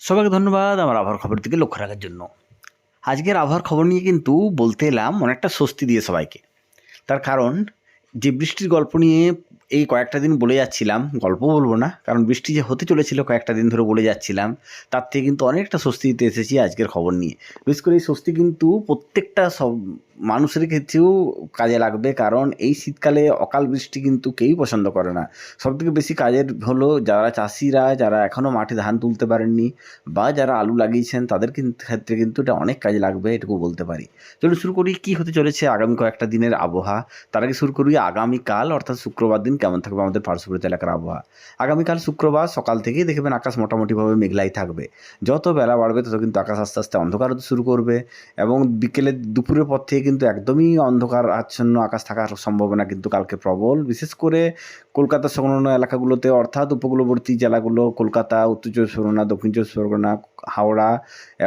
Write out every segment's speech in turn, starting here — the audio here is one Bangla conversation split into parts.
সবাইকে ধন্যবাদ আমার আবহাওয়ার খবর দিকে লক্ষ্য রাখার জন্য। আজকের আবহাওয়ার খবর নিয়ে কিন্তু বলতে এলাম অনেকটা স্বস্তি দিয়ে সবাইকে। তার কারণ যে বৃষ্টির গল্প নিয়ে এই কয়েকটা দিন বলে যাচ্ছিলাম, গল্প বলবো না, কারণ বৃষ্টি যে হতে চলেছিল কয়েকটা দিন ধরে বলে যাচ্ছিলাম, তার থেকে কিন্তু অনেকটা স্বস্তি দিতে এসেছি আজকের খবর নিয়ে। বিশেষ করে এই স্বস্তি কিন্তু প্রত্যেকটা সব মানুষের ক্ষেত্রেও কাজে লাগবে, কারণ এই শীতকালে অকাল বৃষ্টি কিন্তু কেউই পছন্দ করে না। সবথেকে বেশি কাজের হলো যারা চাষিরা, যারা এখনও মাঠে ধান তুলতে পারেননি বা যারা আলু লাগিয়েছেন, তাদের ক্ষেত্রে কিন্তু এটা অনেক কাজে লাগবে, এটুকু বলতে পারি। চলুন শুরু করি কী হতে চলেছে আগামী কয়েকটা দিনের আবহাওয়া। তার আগে শুরু করি আগামীকাল অর্থাৎ শুক্রবার দিন কেমন থাকবে আমাদের পার্শ্ববর্তী এলাকার আবহাওয়া। আগামীকাল শুক্রবার সকাল থেকেই দেখবেন আকাশ মোটামুটিভাবে মেঘলাই থাকবে। যত বেলা বাড়বে তত কিন্তু আকাশ আস্তে আস্তে অন্ধকার হতে শুরু করবে এবং বিকেলে দুপুরের পর থেকে কিন্তু একদমই অন্ধকার আচ্ছন্ন আকাশ থাকার সম্ভাবনা কিন্তু কালকে প্রবল। বিশেষ করে কলকাতা সংলগ্ন এলাকাগুলোতে অর্থাৎ উপকূলবর্তী জেলাগুলো কলকাতা, উত্তর চব্বিশ পরগনা, দক্ষিণ চব্বিশ পরগনা, হাওড়া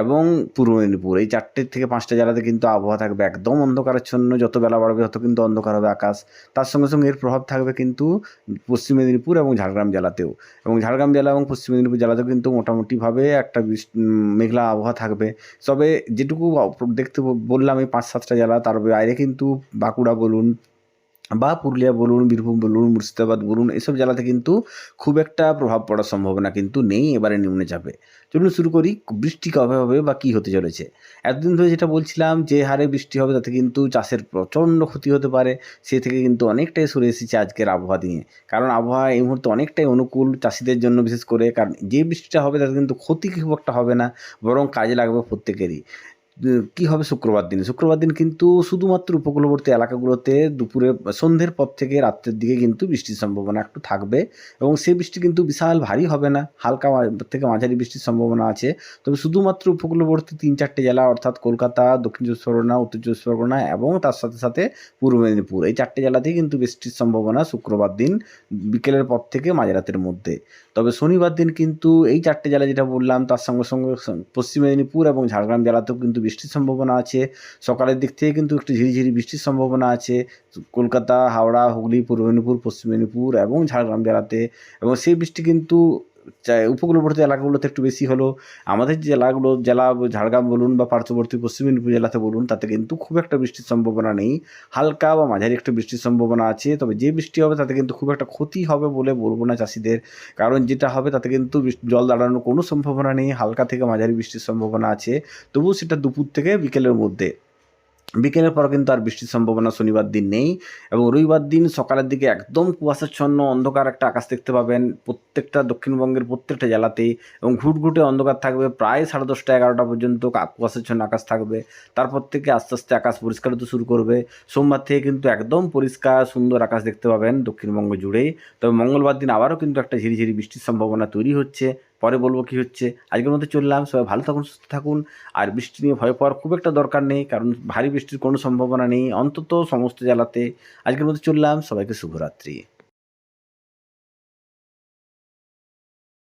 এবং পূর্ব মেদিনীপুর, এই 4টে থেকে 5টা জেলাতে কিন্তু আবহাওয়া থাকবে একদম অন্ধকারাচ্ছন্ন। যত বেলা বাড়বে তত কিন্তু অন্ধকার হবে আকাশ। তার সঙ্গে সঙ্গে এর প্রভাব থাকবে কিন্তু পশ্চিম মেদিনীপুর এবং ঝাড়গ্রাম জেলাতেও, এবং ঝাড়গ্রাম জেলা এবং পশ্চিম মেদিনীপুর জেলাতেও কিন্তু মোটামুটিভাবে একটা মেঘলা আবহাওয়া থাকবে। তবে যেটুকু দেখতে বললাম এই 5-7টা জেলা, তার বাইরে কিন্তু বাঁকুড়া বলুন বা পুরুলিয়া বলুন, বীরভূম বলুন, মুর্শিদাবাদ বলুন, এসব জেলাতে কিন্তু খুব একটা প্রভাব পড়ার সম্ভাবনা কিন্তু নেই এবারে নিম্নচাপে। চলুন শুরু করি বৃষ্টি কবে হবে বা কী হতে চলেছে। এতদিন ধরে যেটা বলছিলাম যে হারে বৃষ্টি হবে তাতে কিন্তু চাষের প্রচণ্ড ক্ষতি হতে পারে, সে থেকে কিন্তু অনেকটাই সরে এসেছে আজকের আবহাওয়া নিয়ে। কারণ আবহাওয়া এই মুহূর্তে অনেকটাই অনুকূল চাষিদের জন্য, বিশেষ করে কারণ যে বৃষ্টিটা হবে তাতে কিন্তু ক্ষতি খুব একটা হবে না, বরং কাজে লাগবে প্রত্যেকেরই। কী হবে শুক্রবার দিন? শুক্রবার দিন কিন্তু শুধুমাত্র উপকূলবর্তী এলাকাগুলোতে দুপুরে সন্ধ্যের পর থেকে রাত্রের দিকে কিন্তু বৃষ্টির সম্ভাবনা একটু থাকবে, এবং সেই বৃষ্টি কিন্তু বিশাল ভারী হবে না, হালকা থেকে মাঝারি বৃষ্টির সম্ভাবনা আছে। তবে শুধুমাত্র উপকূলবর্তী 3-4টে জেলা অর্থাৎ কলকাতা, দক্ষিণ চব্বিশ পরগনা, উত্তর চব্বিশ পরগনা এবং তার সাথে সাথে পূর্ব মেদিনীপুর, এই 4টে জেলাতেই কিন্তু বৃষ্টির সম্ভাবনা শুক্রবার দিন বিকেলের পর থেকে মাঝরাতের মধ্যে। তবে শনিবার দিন কিন্তু এই 4টে জেলা যেটা বললাম তার সঙ্গে সঙ্গে পশ্চিম মেদিনীপুর এবং ঝাড়গ্রাম জেলাতেও কিন্তু বৃষ্টির সম্ভাবনা আছে। সকালের দিক থেকে কিন্তু একটু ঝিরিঝিরি বৃষ্টির সম্ভাবনা আছে কলকাতা, হাওড়া, হুগলি, পূর্ব মেদিনীপুর, পশ্চিম মেদিনীপুর এবং ঝাড়গ্রাম জেলাতে, এবং সেই বৃষ্টি কিন্তু উপকূলবর্তী এলাকাগুলোতে একটু বেশি হলো। আমাদের জেলা ঝাড়গ্রাম বলুন বা পার্শ্ববর্তী পশ্চিম মেদিনীপুর জেলাতে বলুন, তাতে কিন্তু খুব একটা বৃষ্টির সম্ভাবনা নেই, হালকা বা মাঝারি একটা বৃষ্টির সম্ভাবনা আছে। তবে যে বৃষ্টি হবে তাতে কিন্তু খুব একটা ক্ষতি হবে বলে বলবো না চাষিদের, কারণ যেটা হবে তাতে কিন্তু জল দাঁড়ানোর কোনো সম্ভাবনা নেই, হালকা থেকে মাঝারি বৃষ্টির সম্ভাবনা আছে, তবুও সেটা দুপুর থেকে বিকেলের মধ্যে। বিকেলের পর কিন্তু আর বৃষ্টির সম্ভাবনা শনিবার দিন নেই, এবং রবিবার দিন সকালের দিকে একদম কুয়াশাচ্ছন্ন অন্ধকার একটা আকাশ দেখতে পাবেন প্রত্যেকটা দক্ষিণবঙ্গের প্রত্যেকটা জেলাতেই, এবং ঘুটঘুটে অন্ধকার থাকবে প্রায় 10:30-11টা পর্যন্ত কুয়াশাচ্ছন্ন আকাশ থাকবে। তারপর থেকে আস্তে আস্তে আকাশ পরিষ্কার হতে শুরু করবে। সোমবার থেকে কিন্তু একদম পরিষ্কার সুন্দর আকাশ দেখতে পাবেন দক্ষিণবঙ্গ জুড়েই। তবে মঙ্গলবার দিন আবারও কিন্তু একটা ঝিরিঝিরি বৃষ্টির সম্ভাবনা তৈরি হচ্ছে, পরে বলবো কী হচ্ছে। আজকের মধ্যে চললাম, সবাই ভালো থাকুন, সুস্থ থাকুন। আর বৃষ্টি নিয়ে ভয় পাওয়ার খুব একটা দরকার নেই, কারণ ভারী বৃষ্টির কোনো সম্ভাবনা নেই অন্তত সমস্ত জেলাতে। আজকের মধ্যে চললাম, সবাইকে শুভরাত্রি।